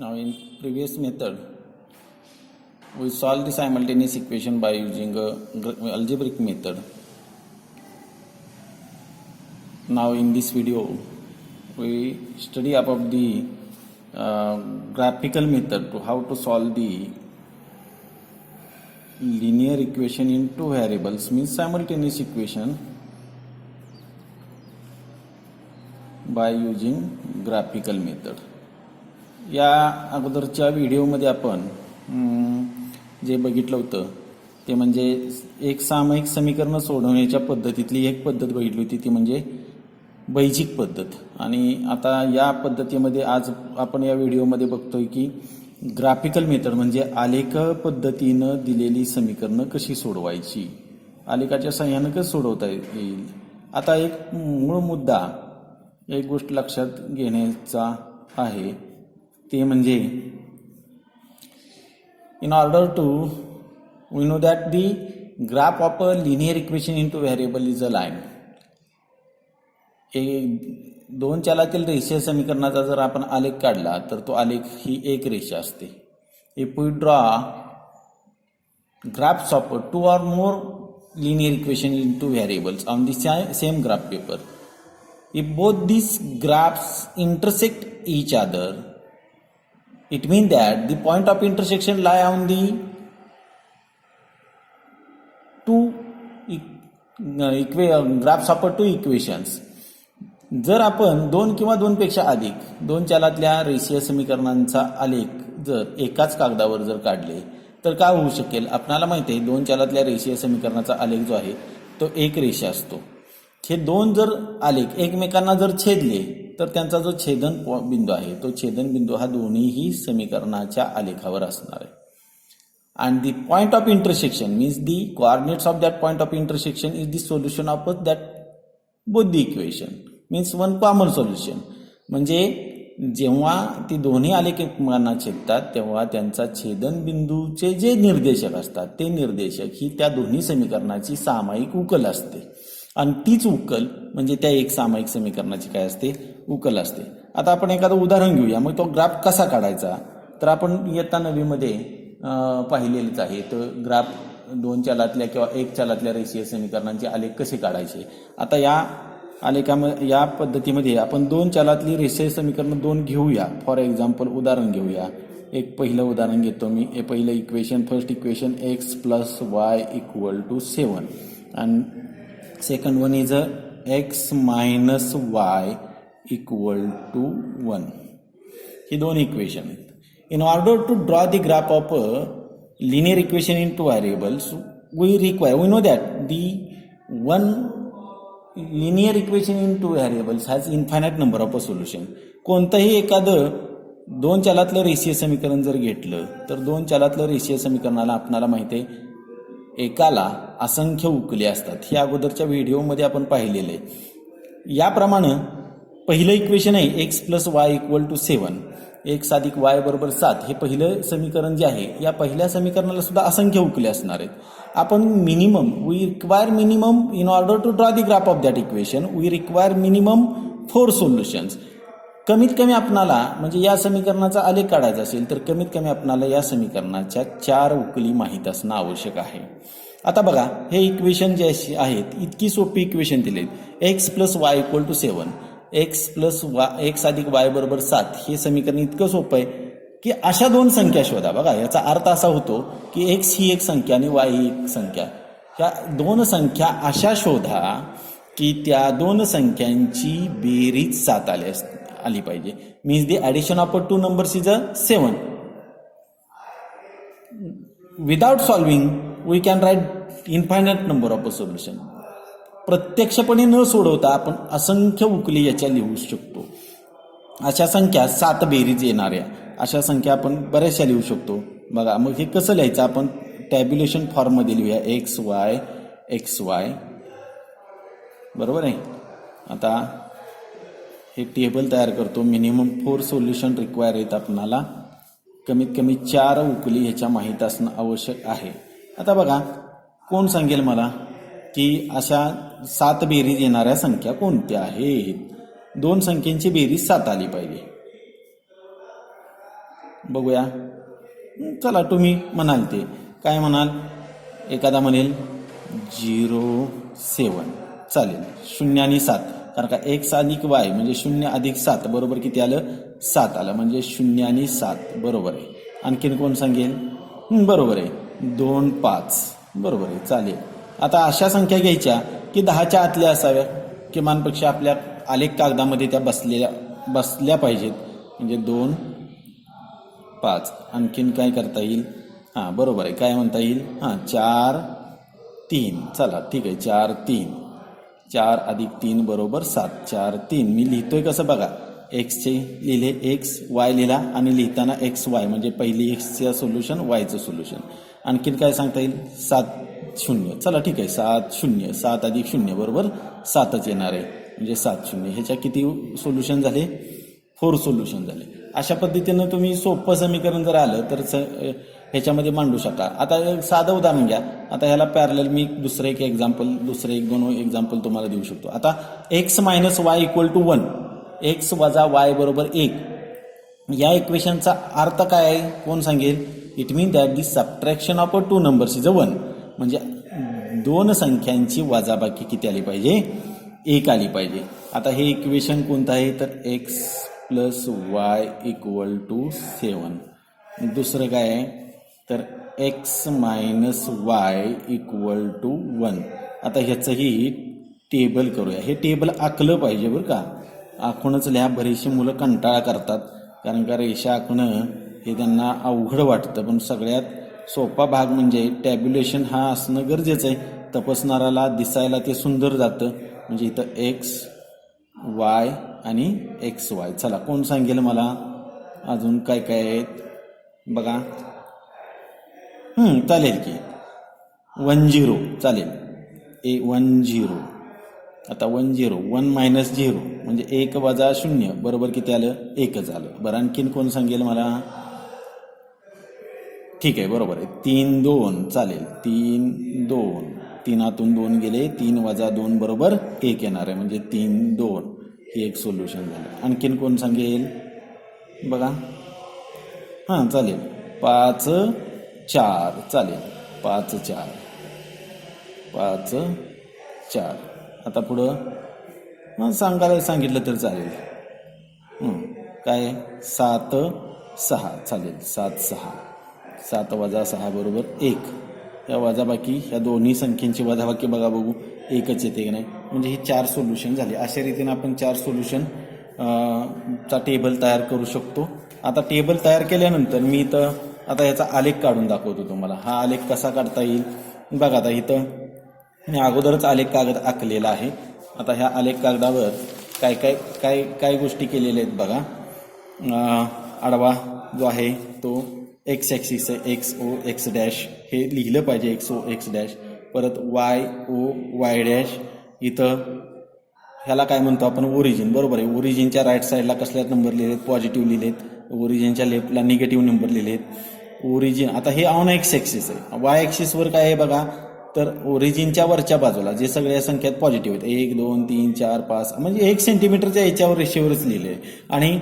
Now in previous method we solve the simultaneous equation by using a algebraic method. Now in this video we study about the graphical method to how to solve the linear equation in two variables, means simultaneous equation by using graphical method. या अगोदरच्या व्हिडिओमध्ये आपण जे बघितलं होतं ते म्हणजे एक सामायिक समीकरण सोडवण्याच्या पद्धतीतली एक पद्धत बघितली होती, ती म्हणजे बैजिक पद्धत. आणि आता या पद्धतीमध्ये आज आपण या व्हिडिओमध्ये बघतोय की ग्राफिकल मेथड म्हणजे आलेख पद्धतीनं दिलेली समीकरणं कशी सोडवायची, आलेखाच्या सहाय्यानं कसं सोडवता येईल. आता एक मूळ मुद्दा, एक गोष्ट लक्षात घेण्याचा आहे, ते म्हणजे in order to we know that the graph of a linear equation into variable is a line. दोन चलातील रेषीय समीकरणाचा जर आपण आलेख काढला तर तो आलेख ही एक रेषा असते. If we draw graphs of two or more linear equation into variables on the same graph paper, if both these graphs intersect each other, it means that the point of intersection lie on the two graphs of two equations. जर आपण दोन किंवा दोनपेक्षा अधिक दोन चलातल्या रेषीय समीकरणांचा आलेख जर एकाच कागदावर जर काढले तर काय होऊ शकेल. आपल्याला माहिती आहे दोन चलातल्या रेषीय समीकरणाचा आलेख जो आहे तो एक रेषा असतो. हे दोन जर आलेख एकमेकांना जर छेदले तर त्यांचा जो छेदन बिंदू आहे तो छेदन बिंदू हा दोन्हीही समीकरणाच्या आलेखावर असणार आहे. and the point of intersection means the coordinates of that point of intersection is the solution of that both the equation, means one common solution. म्हणजे जेव्हा ती दोन्ही आलेख एकमेकांना छेदतात तेव्हा त्यांचा छेदन बिंदूचे जे निर्देशक असतात ते निर्देशक ही त्या दोन्ही समीकरणाची सामायिक उकल असते. आणि तीच उकल म्हणजे त्या एक सामायिक समीकरणाची काय असते, उकल असते. आता आपण एखादं उदाहरण घेऊया. मग तो ग्राफ कसा काढायचा तर आपण इयत्ता 9वी मध्ये पाहिलेलेच आहे. तर ग्राफ दोन चलातल्या किंवा एक चलातल्या रेषीय समीकरणांचे आलेख कसे काढायचे. आता या आलेखामध्ये या पद्धतीमध्ये आपण दोन चलातली रेषीय समीकरण दोन घेऊया. फॉर एक्झाम्पल उदाहरण घेऊया. एक पहिलं उदाहरण घेतो मी. हे पहिलं equation, first equation x + y = 7 आणि second one is x - y = 1. ही दोन इक्वेशन आहेत. In order to draw the graph of a linear equation into variables, we know that the one linear equation into variables has infinite number of solution. कोणतंही एखादं दोन चलातलं रेषीय समीकरण जर घेतलं तर दोन चलातलं रेषीय समीकरणाला आपल्याला माहिती आहे एकाला असंख्य उकले असतात. हे अगोदरच्या व्हिडिओमध्ये आपण पाहिलेले आहे. याप्रमाणे पहिलं इक्वेशन आहे x + y = 7, x + y = 7. हे पहिलं समीकरण जे आहे या पहिल्या समीकरणाला सुद्धा असंख्य उकले असणार आहेत. आपण minimum we require minimum in order to draw the graph of that equation we require minimum 4 solutions. कमीत कमी आपणाला म्हणजे या समीकरणाचा आलेख काढायचा असेल तर कमीत कमी आपणाला या समीकरणाच्या 4 उकली माहीत असणं आवश्यक आहे. आता बघा हे इक्वेशन जे आहेत इतकी सोपी इक्वेशन दिले. x + y = 7, x + y = 7 हे समीकरण इतकं सोपं आहे की अशा दोन संख्या शोधा. बघा याचा अर्थ असा होतो की x ही एक संख्या आणि y ही एक संख्या. ह्या दोन संख्या अशा शोधा की त्या दोन संख्यांची बेरीज 7 आली पाहिजे. Means the addition of two numbers is 7. Without solving we can write infinite number of solution. प्रत्यक्षपणे न सोडवता आपण असंख्य उकली याच्या लिहू शकतो. अशा संख्या 7 बेरीज येणाऱ्या अशा संख्या आपण बऱ्याचशा लिहू शकतो. बघा मग हे कसं लिहायचं आपण टॅब्युलेशन फॉर्ममध्ये लिहूया. xy बरोबर आहे. आता हे टेबल तयार करतो. मिनिमम 4 सोल्युशन रिक्वायर आहेत आपणाला. कमीत कमी 4 उकली ह्याच्या माहीत असणं आवश्यक आहे. आता बघा कोण सांगेल मला की अशा 7 बेरीज येणाऱ्या संख्या कोणत्या आहेत. दोन संख्यांची बेरीज 7 आली पाहिजे. बघूया. चला तुम्ही म्हणाल ते काय म्हणाल. एखादा म्हणेल 07 चालेल. 0 आणि 7 कारण का x अधिक y म्हणजे 0 अधिक 7 बरोबर किती आलं 7 आलं म्हणजे 0 आणि 7 बरोबर आहे. आणखीन कोण सांगेल. बरोबर आहे 2 5 बरोबर आहे चालेल. आता अशा संख्या घ्यायच्या की 10च्या आतल्या असाव्या किमानपेक्षा आपल्या आलेख कागदामध्ये त्या बसल्या पाहिजेत म्हणजे 2 5. आणखीन काय करता येईल. हां बरोबर आहे काय म्हणता येईल. 4 3 चला ठीक आहे 4 3 4 अधिक 3 बरोबर 7 4 3 मी लिहितोय कसं बघा. एक्सचे लिहिले x y लिहिला आणि लिहिताना एक्स वाय म्हणजे पहिली एक्सचं सोल्युशन वायचं सोल्युशन. आणखीन काय सांगता येईल 7 0 चला ठीक आहे 7 0 7 अधिक 0 बरोबर 7च येणार आहे म्हणजे 7 0. ह्याच्या किती सोल्युशन झाले 4 सोल्युशन झाले. अशा पद्धतीनं तुम्ही सोपं समीकरण जर आलं तर ह्याच्यामध्ये मांडू शकता. आता एक साधं उदाहरण घ्या. आता ह्याला पॅरलल मी दुसरं एक दोन एक्झाम्पल तुम्हाला देऊ शकतो. आता x minus y equal to 1 x वजा y बरोबर 1 या इक्वेशनचा अर्थ काय आहे कोण सांगेल. It mean that the subtraction of 2 numbers is 1 म्हणजे 2 संख्यांची वजाबाकी किती आली पाहिजे 1 आली पाहिजे. आता हे इक्वेशन कोणतं आहे तर x plus y equal to 7. दुसरं काय आहे तर x minus y equal to 1. आता ह्याचंही टेबल करूया. हे टेबल आखलं पाहिजे बरं का. आखूनच लिहा. बरीचशी मुलं कंटाळा करतात कारण का रेषा आखणं हे त्यांना अवघड वाटतं. पण सगळ्यात सोपा भाग म्हणजे टॅब्युलेशन हा असणं गरजेचं आहे. तपासणाऱ्याला दिसायला ते सुंदर जातं. म्हणजे इथं x y आणि एक्स वाय. चला कोण सांगेल मला अजून काय काय आहेत बघा. चालेल की 10 चालेल 10. आता 1 मायनस 0 म्हणजे 1 वजा 0 बरोबर किती आलं 1च आलं. बरं आणखीन कोण सांगेल मला. ठीक आहे बरोबर आहे 3 2 चालेल 3 2 3 2 गेले 3 वजा 2 बरोबर 1 येणार आहे म्हणजे 3 2 हे एक सोल्युशन झालं. आणखीन कोण सांगेल बघा. चालेल 5 4 चालेल 5 4. आता पुढं सांगितलं तर चालेल. काय 7 6 चालेल 7 6 7 वजा 6 बरोबर 1. या वजाबाकी ह्या दोन्ही संख्येची वजाबाकी बघा बघू एकच येते की नाही म्हणजे हे 4 सोल्युशन झाले. अशा रीतीने आपण 4 सोल्युशन चा टेबल तयार करू शकतो. आता टेबल तयार केल्यानंतर मी इथं आता याचा आलेख काढून दाखवतो तुम्हाला. हा आलेख कसा काढता येईल बघा. आता इथं मी अगोदरच आलेख कागद आखलेला आहे. आता ह्या आलेख कागदावर काय काय काय काय गोष्टी केलेल्या आहेत बघा. आडवा जो आहे तो एक्स ॲक्सिस आहे एक्स ओ एक्स डॅश हे लिहिलं पाहिजे एक्स ओ एक्स डॅश. परत वाय ओ वाय डॅश. इथं ह्याला काय म्हणतो आपण ओरिजिन बरोबर आहे. ओरिजिनच्या राईट साईडला कसल्या नंबर लिहिलेत पॉझिटिव्ह लिहिलेत. ओरिजिनच्या लेफ्टला निगेटिव्ह नंबर लिहिलेत. ओरिजिन आता हे ऑन एक्स ॲक्सिस आहे. वाय ॲक्सिसवर काय आहे बघा तर ओरिजिनच्या वरच्या बाजूला जे सगळ्या संख्यात पॉझिटिव्ह आहेत 1 2 3 4 5 म्हणजे 1 सेंटीमीटरच्या याच्यावर रेषेवरच लिहिले आहे. आणि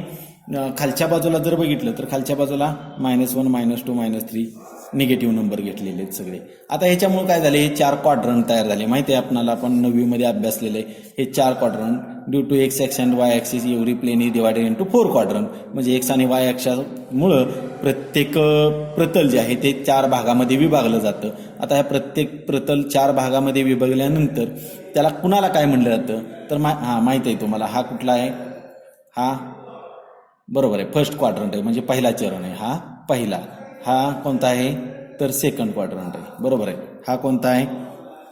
खालच्या बाजूला जर बघितलं तर खालच्या बाजूला -1 -2 -3 निगेटिव्ह नंबर घेतलेले आहेत सगळे. आता ह्याच्यामुळे काय झाले हे 4 क्वाड्रंट तयार झाले माहिती आहे आपणाला. आपण 9वीमध्ये अभ्यासलेले हे 4 quadrant. Due to x axis and y axis every plane is divided into 4 quadrant म्हणजे एक्स आणि वाय ॲक्सिसमुळं प्रत्येक प्रतल जे आहे ते 4 भागामध्ये विभागलं जातं. आता ह्या प्रत्येक प्रतल 4 भागामध्ये विभागल्यानंतर त्याला कुणाला काय म्हणलं जातं तर माहिती आहे तुम्हाला. हा कुठला आहे हा बरोबर आहे फर्स्ट क्वाड्रंट आहे म्हणजे पहिला चरण आहे. हा पहिला. हा कोणता आहे तर सेकंड क्वाड्रंट आहे बरोबर आहे. हा कोणता आहे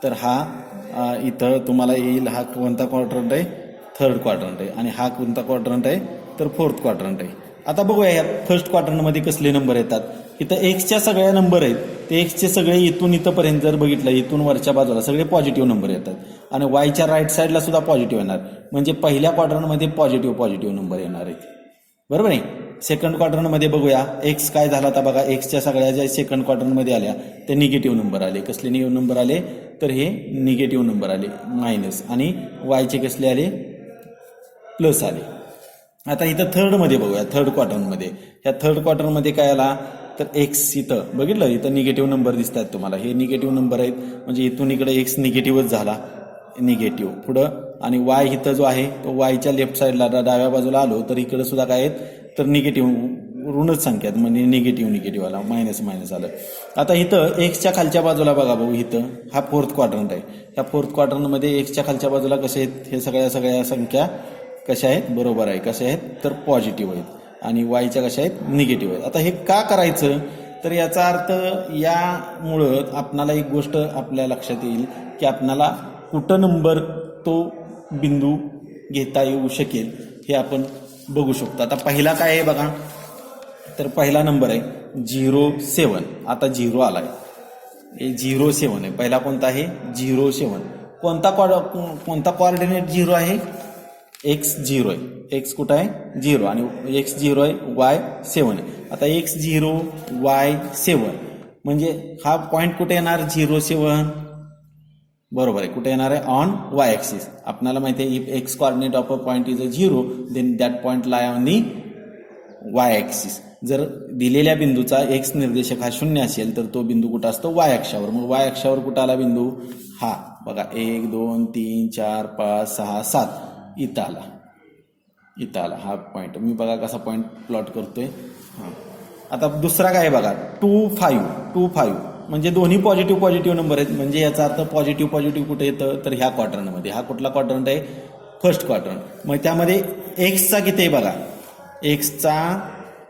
तर हा इथं तुम्हाला येईल. हा कोणता क्वाड्रंट आहे थर्ड क्वाड्रंट आहे. आणि हा कोणता क्वाड्रंट आहे तर फोर्थ क्वाड्रंट आहे. आता बघूया या फर्स्ट क्वाड्रंटमध्ये कसले नंबर येतात. इथं एक्सच्या सगळ्या नंबर आहेत ते एक्सचे सगळे इथून इथंपर्यंत जर बघितलं इथून वरच्या बाजूला सगळे पॉझिटिव्ह नंबर येतात. आणि वायच्या राईट साईडला सुद्धा पॉझिटिव्ह येणार म्हणजे पहिल्या क्वाड्रंटमध्ये पॉझिटिव्ह नंबर येणार आहेत बरोबर आहे. सेकंड क्वाड्रंटमध्ये बघूया एक्स काय झाला आता बघा. एक्सच्या सगळ्या ज्या सेकंड क्वाड्रंटमध्ये आल्या ते निगेटिव्ह नंबर आले. कसले निगेटिव्ह नंबर आले तर हे निगेटिव्ह नंबर आले मायनस. आणि वायचे कसले आले प्लस आले. आता इथं थर्डमध्ये बघूया, थर्ड क्वार्टरमध्ये. ह्या थर्ड क्वार्टरमध्ये काय आला तर एक्स, इथं बघितलं इथं निगेटिव्ह नंबर दिसत आहेत तुम्हाला, हे निगेटिव्ह नंबर आहेत, म्हणजे इथून इकडे एक्स निगेटिव्हच झाला, निगेटिव्ह पुढं. आणि वाय इथं जो आहे तो वायच्या लेफ्ट साईडला डाव्या बाजूला आलो तर इकडे सुद्धा काय आहेत तर निगेटिव्ह ऋणच संख्या आहेत, म्हणजे निगेटिव्ह आला, मायनस मायनस आलं. आता इथं एक्सच्या खालच्या बाजूला बघा भाऊ, इथं हा फोर्थ क्वाड्रंट आहे. ह्या फोर्थ क्वाड्रंटमध्ये एक्सच्या खालच्या बाजूला कसे आहेत, हे सगळ्या संख्या कशा आहेत बरोबर आहे, कशा आहेत तर पॉझिटिव्ह आहेत, आणि वायच्या कशा आहेत निगेटिव्ह आहेत. आता हे का करायचं तर याचा अर्थ यामुळं आपणाला एक गोष्ट आपल्या लक्षात येईल की आपणाला कुठं नंबर तो बिंदू घेता येऊ शकेल हे आपण बघू शकतो. आता पहिला काय आहे बघा, तर पहिला नंबर आहे 07. आता 0 आलाय, हे 07 आहे. पहिला कोणता आहे 07. कोणता कोऑर्डिनेट 0 आहे, एक्स 0 आहे, एक्स कुठं आहे 0, आणि एक्स 0 आहे, वाय 7 आहे. आता एक्स 0 वाय 7 म्हणजे हा पॉईंट कुठे येणार 07, बरोबर आहे, कुठे येणार आहे ऑन वाय ॲक्सिस. आपल्याला माहिती आहे if x coordinate of a point is a 0 then that point lie on the y axis. जर दिलेल्या बिंदूचा एक्स निर्देशक हा 0 असेल तर तो बिंदू कुठं असतो वाय अक्षावर. मग वाय अक्षावर कुठं आला बिंदू, हा बघा 1 2 3 4 5 6 7 इथं आला हा पॉईंट. मी बघा कसा पॉईंट प्लॉट करतोय. हां, आता दुसरा काय बघा 2 5 म्हणजे दोन्ही पॉझिटिव्ह नंबर आहेत, म्हणजे याचा अर्थ पॉझिटिव्ह कुठे येतं तर ह्या क्वाड्रंटमध्ये. हा कुठला क्वाड्रंट आहे, फर्स्ट क्वाड्रंट. मग त्यामध्ये एक्सचा किती आहे बघा, एक्सचा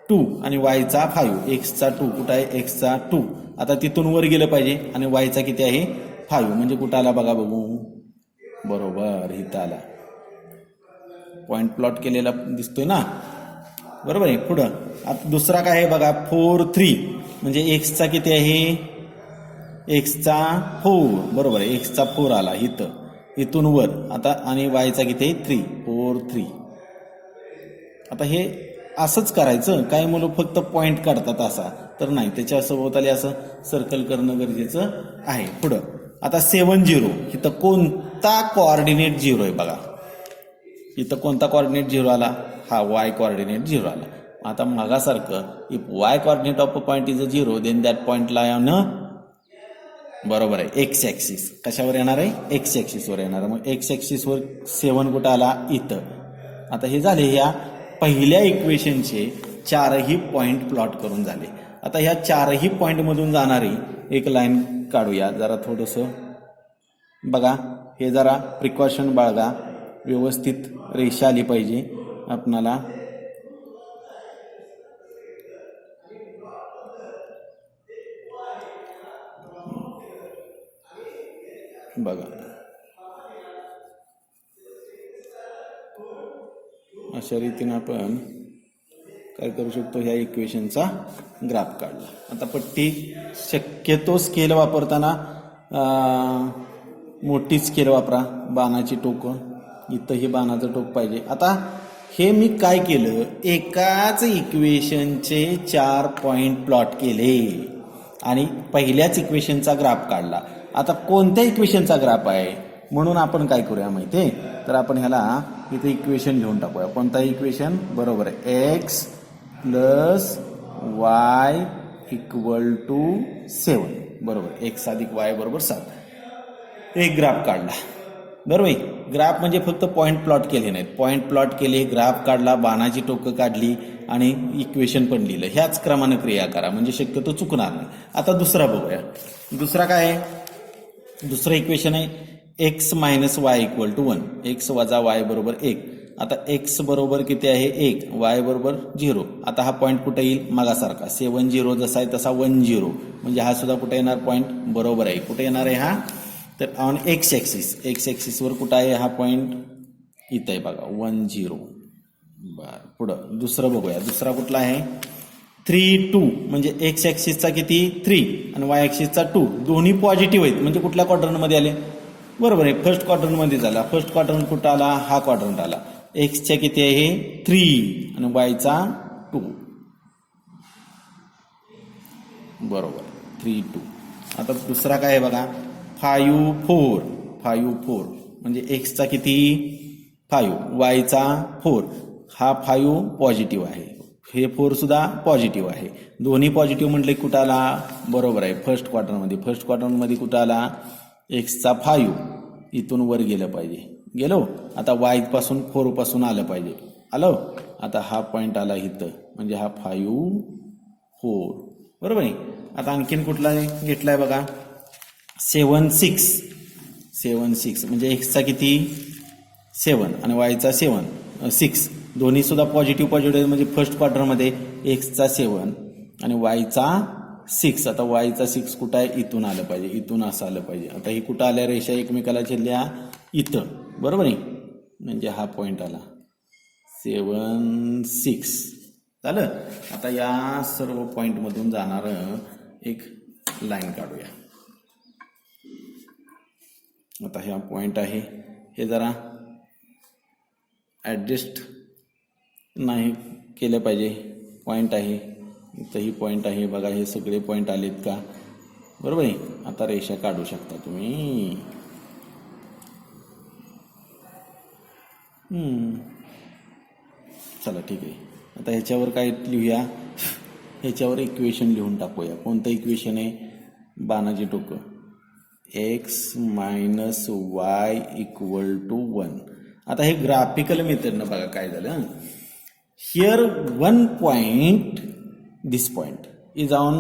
2 आणि वायचा 5. एक्सचा 2 कुठं आहे, एक्सचा 2. आता तिथून वर गेलं पाहिजे, आणि वायचा किती आहे 5, म्हणजे कुठं आला बघा बघू, बरोबर इथं आला, पॉईंट प्लॉट केलेला दिसतोय ना, बरोबर आहे. पुढं आता दुसरा काय आहे बघा 4 3 म्हणजे एक्सचा किती आहे, एक्सचा 4, बरोबर आहे, एक्सचा 4 आला इथून वर. आता आणि वायचा किती आहे 3, 4 3. आता हे असंच करायचं, काही मुलं फक्त पॉईंट काढतात असा, तर नाही, त्याच्या सभोवताली असं सर्कल करणं गरजेचं आहे. पुढं आता 7 0, इथं कोणता कोऑर्डिनेट 0 आहे बघा, इथं कोणता कोऑर्डिनेट 0 आला, हा वाय कोऑर्डिनेट 0 आला. आता मागासारखं if Y coordinate of a point is a 0 then that point lie on, बरोबर आहे, एक्स ॲक्सिस. कशावर येणार आहे, एक्स ॲक्सिसवर येणार. मग एक्स ॲक्सिसवर 7 कुठं आला इथं. आता हे झाले ह्या पहिल्या इक्वेशनचे 4ही पॉईंट प्लॉट करून झाले. आता ह्या 4ही पॉईंटमधून जाणारी एक लाईन काढूया, जरा थोडंसं बघा, हे जरा प्रिकॉशन बाळगा, व्यवस्थित रेषा आली पाहिजे आपणाला. बघा अशा रीतीनं आपण काय करू शकतो, ह्या इक्वेशनचा ग्राफ काढला. आता पट्टी शक्यतो स्केल वापरताना मोठी स्केल वापरा, बाणाची टोकं इथं हे बाणाचं टोक पाहिजे. आता हे मी काय केलं, एकाच इक्वेशनचे 4 पॉईंट प्लॉट केले आणि पहिल्याच इक्वेशनचा ग्राफ काढला. आता कोणत्या इक्वेशनचा ग्राफ आहे म्हणून आपण काय करूया माहिती आहे, तर आपण ह्याला इथे इक्वेशन लिहून टाकूया. कोणता इक्वेशन, बरोबर आहे, x plus y equal to 7, बरोबर, एक्स अधिक वाय बरोबर 7. एक ग्राफ काढला, बरोबर आहे. ग्राफ म्हणजे फक्त पॉईंट प्लॉट केले नाहीत, पॉईंट प्लॉट केले, ग्राफ काढला, बाणाची टोकं काढली आणि इक्वेशन पण लिहिलं. ह्याच क्रमाने क्रिया करा म्हणजे शक्यतो चुकणार नाही. आता दुसरा बघूया, दुसरा काय आहे, दुसरं इक्वेशन आहे x minus y equal to 1, x वजा वाय बरोबर 1. आता एक्स बरोबर किती आहे 1, वाय बरोबर 0. आता हा पॉईंट कुठे येईल, मागासारखा 7 0 जसा आहे तसा 1 0, म्हणजे हा सुद्धा कुठे येणार पॉईंट, बरोबर आहे, कुठे येणार आहे हा, तर ऑन एक्स ॲक्सिस. एक्स ॲक्सिसवर कुठं आहे हा पॉईंट, इथं आहे बघा 1 0. बरं, पुढं दुसरं बघूया, दुसरा कुठला आहे 3 2 म्हणजे एक्स ॲक्सिसचा किती 3 आणि वाय ॲक्सिसचा 2, दोन्ही पॉझिटिव्ह आहेत, म्हणजे कुठल्या क्वाड्रंटमध्ये आले, बरोबर आहे, फर्स्ट क्वाड्रंटमध्ये झाला. फर्स्ट क्वाड्रंट कुठं आला, हा क्वाड्रंट आला. एक्सच्या किती आहे 3 आणि वायचा 2, बरोबर 3 2. आता दुसरा काय आहे बघा 5 4 म्हणजे एक्सचा किती 5, वायचा 4. हा 5 पॉझिटिव्ह आहे, हे 4 सुद्धा पॉझिटिव्ह आहे. दोन्ही पॉझिटिव्ह म्हटले कुठं आला? बरोबर आहे, फर्स्ट क्वार्टरमध्ये. फर्स्ट क्वार्टरमध्ये कुठं आला? एक्सचा 5 इथून वर गेलं पाहिजे. गेलो. आता वाय पासून 4 पासून आलं पाहिजे. आलो. आता हा पॉईंट आला इथं, म्हणजे हा 5 4 बरोबर आहे. आता आणखीन कुठला घेतलाय बघा? 7 6. 7 6 म्हणजे एक्सचा किती? 7 आणि वायचा 6. दोन्ही सुद्धा पॉझिटिव्ह पॉझिटिव्ह, म्हणजे फर्स्ट क्वार्टरमध्ये एक्सचा 7 आणि वायचा 6. आता वायचा 6 कुठं आहे? इथून आलं पाहिजे, इथून असं आलं पाहिजे. आता ही कुठं आल्या रेषा एकमेकाला छेदल्या? इथं, बरोबर आहे. म्हणजे हा पॉईंट आला 7 6 झालं. आता या सर्व पॉईंटमधून जाणारं एक लाईन काढूया. आता हा पॉईंट आहे, हे जरा ॲडजस्ट नाही केलं पाहिजे. पॉईंट आहे इथंही पॉईंट आहे बघा, हे सगळे पॉईंट आलेत का? बरोबर आहे. आता रेषा काढू शकता तुम्ही. चला ठीक आहे. आता ह्याच्यावर काय लिहूया? ह्याच्यावर इक्वेशन लिहून टाकूया. कोणतं इक्वेशन आहे? बाणाची टोकं. x minus y equal to 1. आता हे ग्राफिकल मेथडनं बघा काय झालं. Here 1 point, this point is on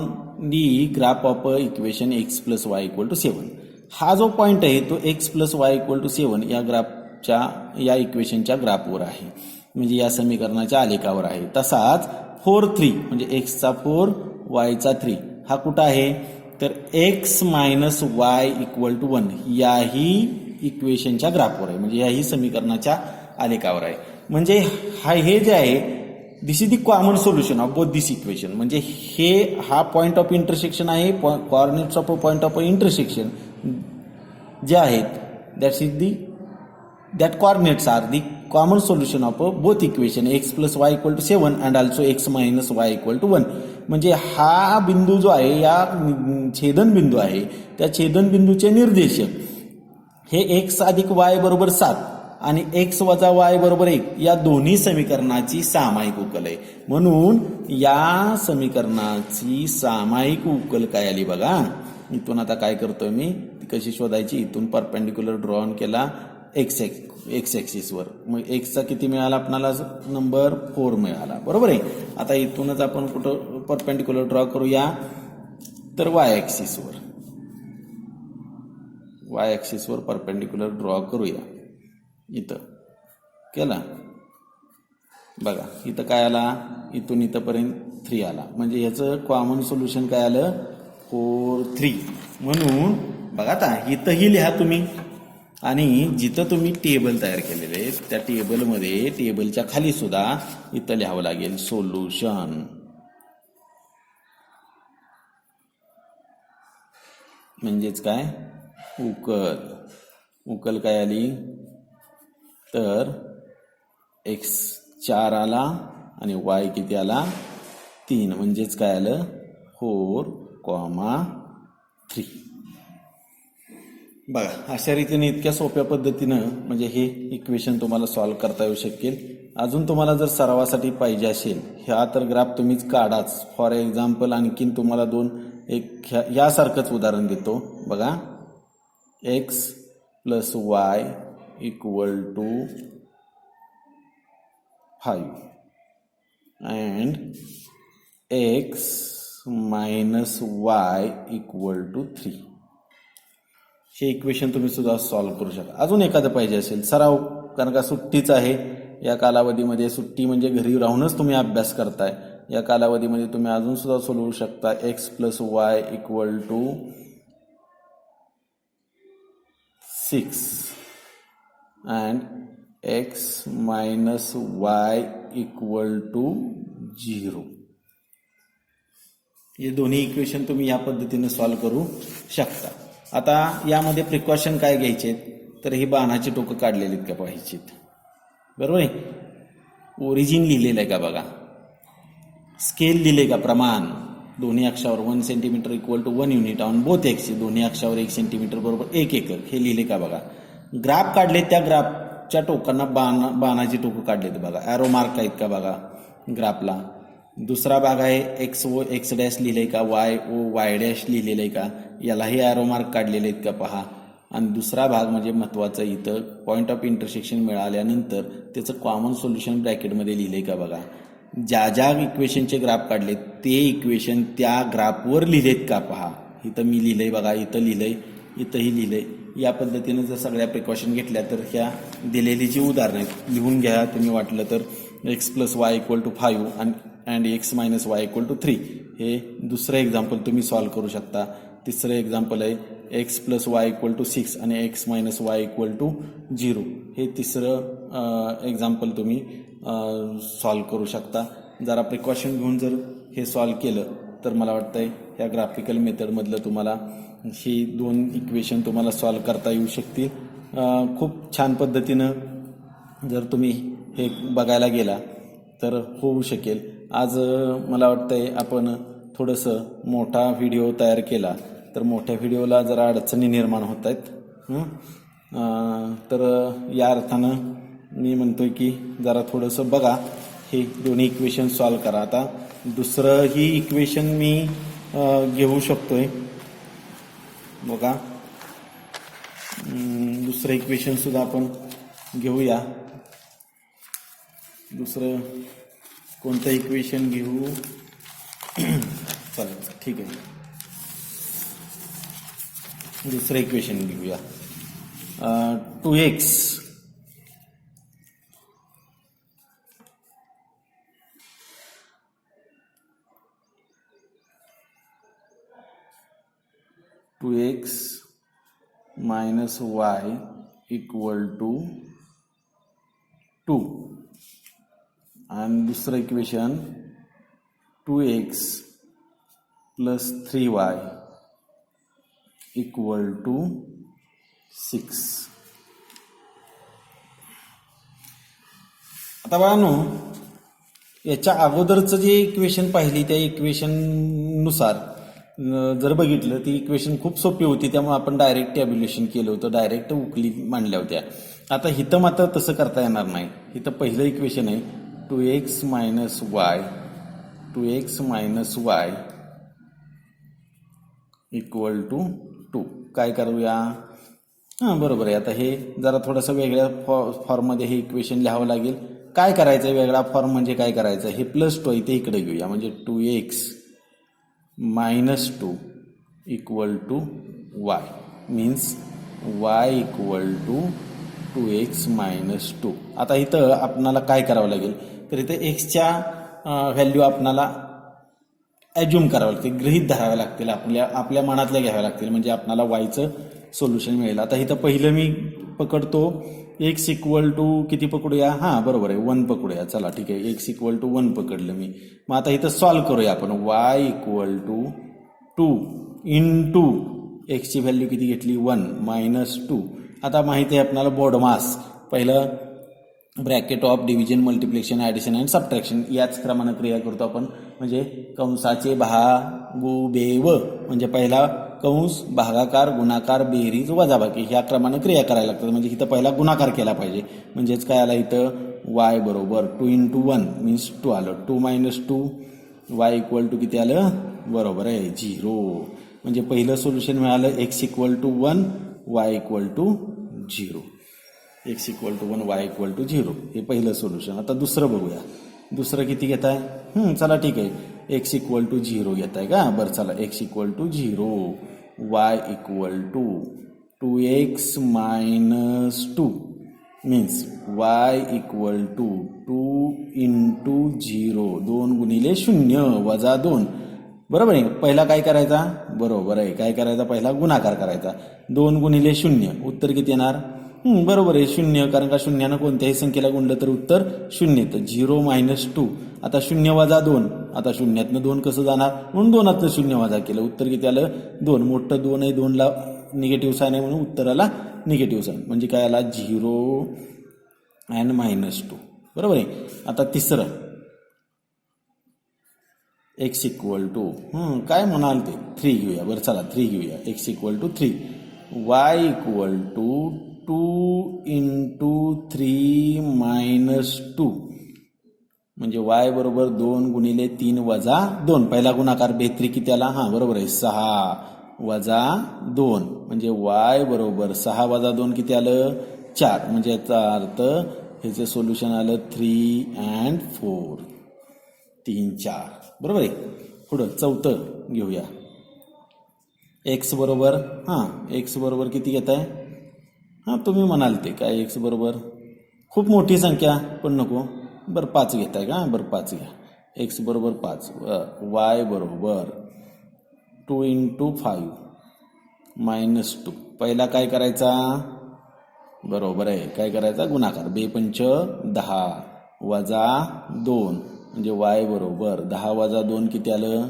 the graph of equation x plus y equal to 7. हा जो पॉइंट आहे तो x plus y equal to 7 या ग्राफच्या, या इक्वेशनच्या ग्राफवर आहे, म्हणजे या समीकरणाच्या आलेखावर आहे. तसाच 4 3 म्हणजे एक्सचा 4 वायचा 3 हा कुठं आहे? तर x minus y equal to 1 याही इक्वेशनच्या ग्राफवर आहे, म्हणजे याही समीकरणाच्या आलेखावर आहे. म्हणजे हे जे आहे, this is the common solution of both this equation. म्हणजे हा पॉइंट ऑफ इंटरसेक्शन आहे, coordinates of point of intersection जे आहेत, that coordinates are the common solution of both equation x plus y equal to 7 and also x minus y equal to 1. म्हणजे हा बिंदू जो आहे, या छेदन बिंदू आहे, त्या छेदन बिंदूचे निर्देशक हे x अधिक y बरोबर 7 आणि x वजा y बरोबर 1 या दोन्ही समीकरणाची सामायिक उकल आहे. म्हणून या समीकरणाची सामायिक उकल काय आली बघा. इथून आता काय करतोय मी, ती कशी शोधायची? इथून परपेंडिक्युलर ड्रॉ केला एक्स ॲक्सिसवर. मग एक्सचा किती मिळाला आपल्याला? नंबर 4 मिळाला, बरोबर आहे. आता इथूनच आपण कुठं परपेंडिक्युलर ड्रॉ करूया? तर वाय ॲक्सिसवर परपेंडिक्युलर ड्रॉ करूया. इथं केला बघा, इथं काय आला? इथून इथंपर्यंत 3 आला. म्हणजे ह्याचं कॉमन सोल्युशन काय आलं? 4 3. म्हणून बघा आता इथंही लिहा तुम्ही, आणि जिथं तुम्ही टेबल तयार केलेले आहे त्या टेबलमध्ये, टेबलच्या खाली सुद्धा इथं लिहावं लागेल सोल्युशन. म्हणजेच काय? उकल काय आली? तर x 4 आला आणि y किती आला? 3. म्हणजेच काय आलं? 4, 3. बघा, अशा रीतीने इतक्या सोप्या पद्धतीनं म्हणजे हे इक्वेशन तुम्हाला सॉल्व्ह करता येऊ शकेल. अजून तुम्हाला जर सरावासाठी पाहिजे असेल, ह्या तर ग्राफ तुम्हीच काढाच. फॉर एक्झाम्पल आणखीन तुम्हाला यासारखंच उदाहरण देतो बघा. x plus y equal to 5 and x minus y equal to 3. हे इक्वेशन तुम्ही सुद्धा सॉल्व्ह करू शकता. अजून एखादं पाहिजे असेल सराव, कारण का सुट्टीच आहे या कालावधीमध्ये. सुट्टी म्हणजे घरी राहूनच तुम्ही अभ्यास करताय. या कालावधीमध्ये तुम्ही अजून सुद्धा सोडवू शकता. x plus y equal to 6 and x minus y equal to 0. हे दोन्ही इक्वेशन तुम्ही या पद्धतीने सॉल्व्ह करू शकता. आता यामध्ये प्रिकॉशन काय घ्यायचे? तर ही बाणाची टोकं काढलेली आहेत का पाहिजेत, बरोबर आहे. ओरिजिन लिहिलेलं आहे का बघा. स्केल लिहिले का? प्रमाण दोन्ही अक्षावर 1 centimetre equal to 1 unit on both x. दोन्ही अक्षावर 1 सेंटीमीटर बरोबर 1 एकक हे लिहिले का बघा. ग्राफ काढले, त्या ग्राफ ग्राफच्या टोकांना बाणाची टोकं काढलेत बघा, ॲरो मार्क आहेत का बघा ग्राफला. दुसरा भाग आहे एक्स ओ एक्स डॅश लिहिलंय का, वाय ओ वाय डॅश लिहिलेलं आहे का, यालाही ॲरो मार्क काढलेले आहेत का पहा. आणि दुसरा भाग म्हणजे महत्त्वाचं, इथं पॉईंट ऑफ इंटरसेक्शन मिळाल्यानंतर त्याचं कॉमन सोल्युशन ब्रॅकेटमध्ये लिहिलंय का बघा. ज्या ज्या इक्वेशनचे ग्राफ काढलेत ते इक्वेशन त्या ग्राफवर लिहिलेत का पहा. इथं मी लिहिलंय बघा, इथं लिहिलंय, इथंही लिहिलंय. या पद्धतीनं जर सगळ्या प्रिकॉशन घेतल्या तर ह्या दिलेली जी उदाहरणं आहेत लिहून घ्या तुम्ही वाटलं तर. X plus y equal to 5 and x minus y equal to 3 हे दुसरं एक्झाम्पल तुम्ही सॉल्व्ह करू शकता. तिसरं एक्झाम्पल आहे x plus y equal to 6 आणि x minus y equal to 0 हे तिसरं एक्झाम्पल तुम्ही सॉल्व्ह करू शकता. जरा प्रिकॉशन घेऊन जर हे सॉल्व्ह केलं तर मला वाटतंय ह्या ग्राफिकल मेथडमधलं तुम्हाला ही 2 इक्वेशन तुम्हाला सॉल्व्ह करता येऊ शकतील. खूप छान पद्धतीनं जर तुम्ही हे बघायला गेला तर होऊ शकेल. आज मला वाटतंय आपण थोडंसं मोठा व्हिडिओ तयार केला तर मोठ्या व्हिडिओला जरा अडचणी निर्माण होत आहेत. तर या अर्थानं मी म्हणतोय की जरा थोडंसं बघा, हे दोन्ही इक्वेशन सॉल्व्ह करा. आता दुसरंही इक्वेशन मी घेऊ शकतोय बघा, दुसरं इक्वेशन सुद्धा आपण घेऊया. दुसरं कोणतं इक्वेशन घेऊ, चालेल ठीक आहे, दुसरं इक्वेशन घेऊया. 2x minus y equal to 2 आणि दुसरं equation 2x plus 3y equal to 6. आता बाळांनो, याच्या अगोदरचं जे इक्वेशन पाहिली त्या इक्वेशननुसार जर बघितलं ती इक्वेशन खूप सोपी होती, त्यामुळे आपण डायरेक्ट टॅब्युलेशन केलं होतं, डायरेक्ट उकली मांडल्या होत्या. आता हिथं मात्र तसं करता येणार नाही. इथं पहिलं इक्वेशन आहे 2x minus y equal to 2. काय करूया, बरोबर आहे. आता हे जरा थोडंसं वेगळ्या फॉर्ममध्ये हे इक्वेशन लिहावं लागेल. काय करायचं आहे वेगळा फॉर्म म्हणजे काय करायचं, हे प्लस 2 इथे इकडे घेऊया, म्हणजे 2x minus 2 equal to y means y equal to 2x minus 2. आता इथं आपणाला काय करावं लागेल, तर इथं एक्सच्या व्हॅल्यू आपणाला ॲज्युम करावं लागतील, गृहीत धराव्या लागतील, आपल्या मनातल्या घ्याव्या लागतील, म्हणजे आपणाला वायचं सोल्युशन मिळेल. आता इथं पहिलं मी पकडतो एक्स इक्वल टू किती पकडूया, बरोबर आहे 1 पकडूया. चला ठीक आहे, एक्स इक्वल टू 1 पकडलं मी. मग आता इथं सॉल्व्ह करूया आपण. वाय इक्वल टू 2 इंटू एक्सची व्हॅल्यू किती घेतली 1 मायनस 2. आता माहिती आहे आपल्याला बोर्ड मास, पहिलं bracket of division multiplication addition and subtraction याच क्रमानं क्रिया करतो आपण, म्हणजे कंसाचे भागुबेव म्हणजे पहिला कंस भागाकार गुणाकार बेरीज वजाबाकी ह्या क्रमानं क्रिया करायला लागतात. म्हणजे इथं पहिला गुणाकार केला पाहिजे, म्हणजेच काय आला इथं वाय बरोबर 2 इंटू 1 मीन्स 2 आलं. 2 मायनस 2 वाय इक्वल टू किती आलं, बरोबर आहे 0. म्हणजे पहिलं सोल्युशन मिळालं x equal to 1 y equal to 0. X equal to 1 y equal to 0 हे पहिलं सोल्युशन. आता दुसरं बघूया. दुसरं किती घेत आहे, चला ठीक आहे, एक्स इक्वल टू 0 घेत आहे का. बरं चला, x equal to 0 y equal to 2x minus 2 means y equal to 2 into 0 2 गुणिले 0 वजा 2. बरोबर आहे. पहिला काय करायचा, बरोबर आहे, काय करायचा, पहिला गुणाकार करायचा. 2 गुणिले 0 उत्तर किती येणार, बरोबर आहे 0, कारण का शून्यानं कोणत्याही संख्येला गुणलं तर उत्तर 0. तर 0 मायनस 2. आता 0 वजा 2, आता शून्यातनं 2 कसं जाणार, म्हणून 2तनं 0 वजा केलं, उत्तर किती आलं 2. मोठं 2 आहे, 2ला निगेटिव्ह साईन आहे म्हणून उत्तराला निगेटिव्ह साईन, म्हणजे काय आला 0 अँड मायनस 2. बरोबर आहे. आता तिसरं एक्स इक्वल टू काय म्हणाल ते 3 घेऊया. बरं चला 3 घेऊया. X equal to 3 y equal to 2 म्हणजे y बरोबर 2 गुणिले 3 वजा 2. पहिला गुणाकार बेत्री किती आला? हां बरोबर आहे 6 वजा 2 म्हणजे y बरोबर 6 वजा 2 किती आलं? 4. म्हणजे याचा अर्थ ह्याचं सोल्युशन आलं 3 and 4. 3 4 बरोबर आहे. पुढं चौथं घेऊया. x बरोबर x बरोबर किती घेत आहे? तुम्ही म्हणाल ते काय x बरोबर खूप मोठी संख्या पण नको. बरं 5 घेत आहे का? बरं 5 घ्या. x बरोबर 5. y बरोबर 2 into 5 minus 2. पहिला काय करायचा? बरोबर आहे. काय करायचा? गुणाकार. 2 पंच 10 वजा 2 म्हणजे y बरोबर 10 वजा 2 किती आलं?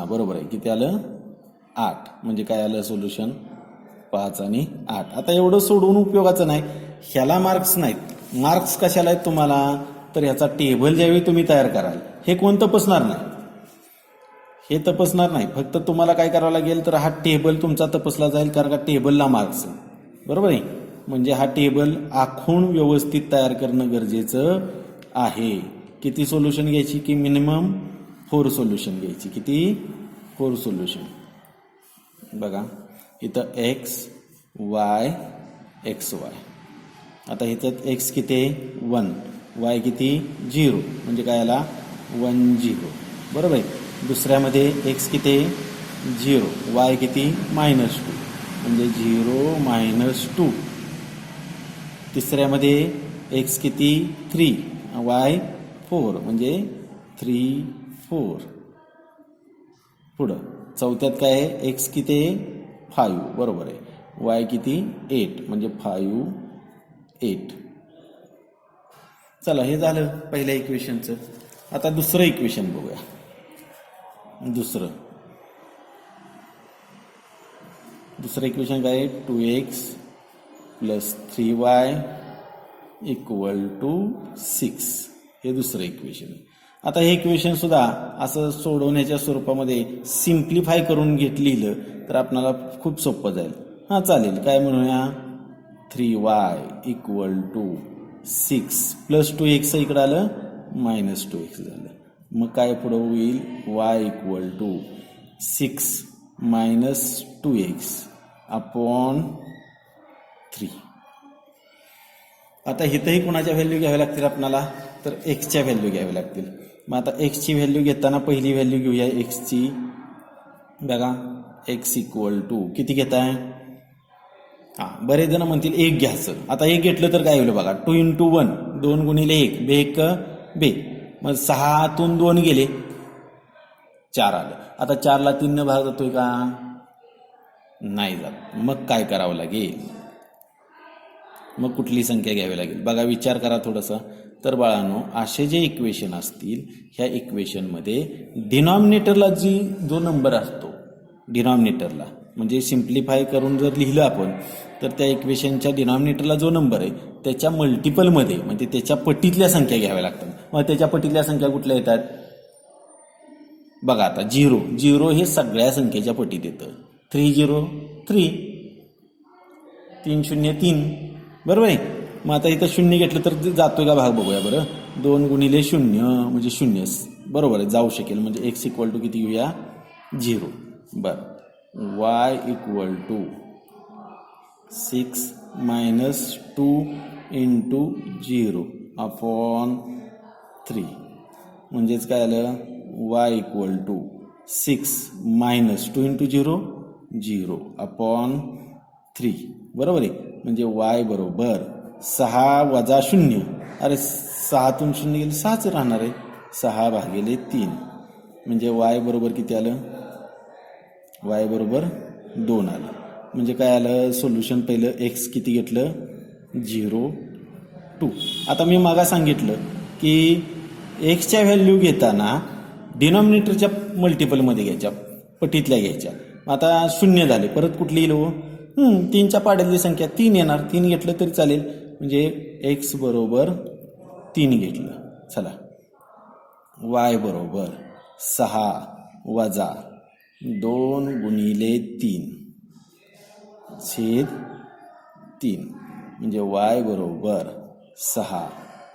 बरोबर आहे. किती आलं? 8. म्हणजे काय आलं सोल्युशन? 5 आणि 8. आता एवढं सोडवून उपयोगाचं नाही. ह्याला मार्क्स नाहीत. मार्क्स कशाला आहेत तुम्हाला? तर ह्याचा टेबल ज्यावेळी तुम्ही तयार कराल हे कोण तपासणार नाही. हे तपासणार नाही. फक्त तुम्हाला काय करावं लागेल तर हा टेबल तुमचा तपासला जाईल कारण का टेबलला मार्क्स बरोबर आहे. म्हणजे हा टेबल आखून व्यवस्थित तयार करणं गरजेचं आहे. किती सोल्युशन घ्यायची? की मिनिमम 4 सोल्युशन घ्यायची. किती? 4 सोल्युशन. बघा इथं x y x y. आता इथं x किती? 1 y किती? 0 म्हणजे काय आला? 1 0 बरोबर आहे. दुसऱ्यामध्ये x किती? 0 y किती? -2 म्हणजे 0 -2. तिसऱ्यामध्ये x किती? 3 y 4 म्हणजे 3 4. पुढं चौथ्यात काय आहे? x किती? 5 बरोबर आहे. y किती? 8 म्हणजे 5 8. चला हे झालं पहिल्या इक्वेशनचं. आता दुसरं इक्वेशन बघूया. दुसरं इक्वेशन काय आहे? 2x + 3y = 6. हे दुसरं इक्वेशन आहे. आता हे इक्वेशन सुद्धा असं सोडवण्याच्या स्वरूपामध्ये सिम्प्लिफाय करून लिहिलं तर आपल्याला खूप सोपं जाईल. चालेल. काय म्हणूया? 3y = 6 + 2x इकडं आलं -2x झालं. मग काय पुढं होईल? y = 6 - 2x / 3. आता इथंही कोणाच्या व्हॅल्यू घ्याव्या लागतील आपल्याला? तर एक्सच्या व्हॅल्यू घ्याव्या लागतील. मग आता एक्सची व्हॅल्यू घेताना पहिली व्हॅल्यू घेऊया एक्सची. बघा x = किती घेत आहे? बरेच जण म्हणतील 1 घ्यायचं. आता 1 घेतलं तर काय होईल बघा? 2 × 1 2 गुणिले 1 1 बे. मग 6तून 2 गेले 4 आलं. आता 4ला 3 न भाग जातोय का? नाही जात. मग काय करावं लागेल? मग कुठली संख्या घ्यावी लागेल? बघा विचार करा थोडंसं. तर बाळांनो असे जे इक्वेशन असतील ह्या इक्वेशनमध्ये डिनॉमिनेटरला जो नंबर असतो डिनॉमिनेटरला म्हणजे सिम्प्लिफाय करून जर लिहिलं आपण तर त्या इक्वेशनच्या डिनॉमिनेटरला जो नंबर आहे त्याच्या मल्टिपलमध्ये म्हणजे त्याच्या पटीतल्या संख्या घ्याव्या लागतात. मग त्याच्या पटीतल्या संख्या कुठल्या येतात? बघा आता 0 हे सगळ्या संख्येच्या पटीत येतं. 3 0 3 3 0 3 बरोबर आहे. मग आता इथं 0 घेतलं तर जातोय का भाग बघूया बरं. 2 गुणिले 0 म्हणजे 0 बरोबर आहे. जाऊ शकेल. म्हणजे x = किती घेऊया? 0. बरं. y = 6 - 2 × 0 / 3 म्हणजेच काय आलं? y = 6 - 2 × 0 0 / 3 बरोबर आहे. म्हणजे y बरोबर 6 वजा 0. अरे 6तून 0 गेले 6च राहणार आहे. 6/3 म्हणजे y बरोबर किती आलं? y बरोबर 2 आलं. म्हणजे काय आलं सोल्युशन? पहिलं x किती घेतलं? 0 2. आता मी मागा सांगितलं की एक्सच्या व्हॅल्यू घेताना डिनॉमिनेटरच्या मल्टिपलमध्ये घ्यायच्या पटीतल्या घ्यायच्या. आता 0 झाले. परत कुठली येईल? 3च्या पाड्यातली संख्या 3 येणार. 3 घेतलं तरी चालेल. म्हणजे x बरोबर 3 घेतलं. चला y बरोबर 6 वजा 2 गुणिले 3 छेद 3 म्हणजे y बरोबर 6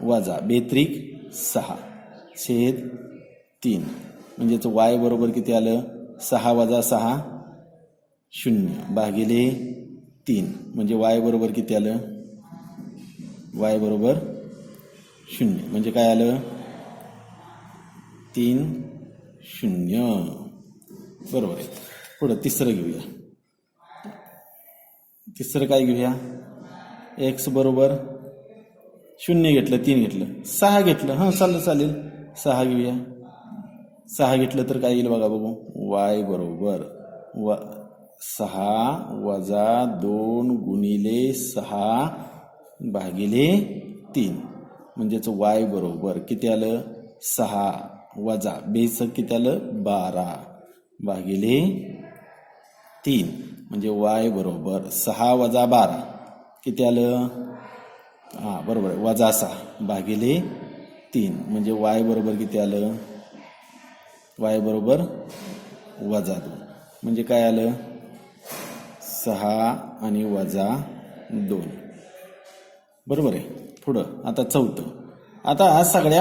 वजा बेत्रिक 6 छेद 3 म्हणजेच y बरोबर किती आलं 6 वजा 6 0 भागिले 3 म्हणजे y बरोबर किती आलं y बरोबर 0 म्हणजे काय आलं 3 0 बरोबर आहे. पुढं तिसरं घेऊया. तिसरं काय घेऊया x बरोबर 0 घेतलं 3 घेतलं 6 घेतलं हां चालेल 6 घेऊया. 6 घेतलं तर काय येईल बघा बघू y बरोबर 6 वजा 2 गुणिले 6 भागिले 3 म्हणजेच y बरोबर किती आलं 6 वजा बेस किती आलं 12 भागिले 3 म्हणजे y बरोबर 6 वजा 12 किती आलं हां बरोबर वजा 6 भागिले 3 म्हणजे y बरोबर किती आलं y बरोबर वजा 2 म्हणजे काय आलं 6 आणि वजा 2 बरोबर आहे. पुढं आता चौथं. आता सगळ्या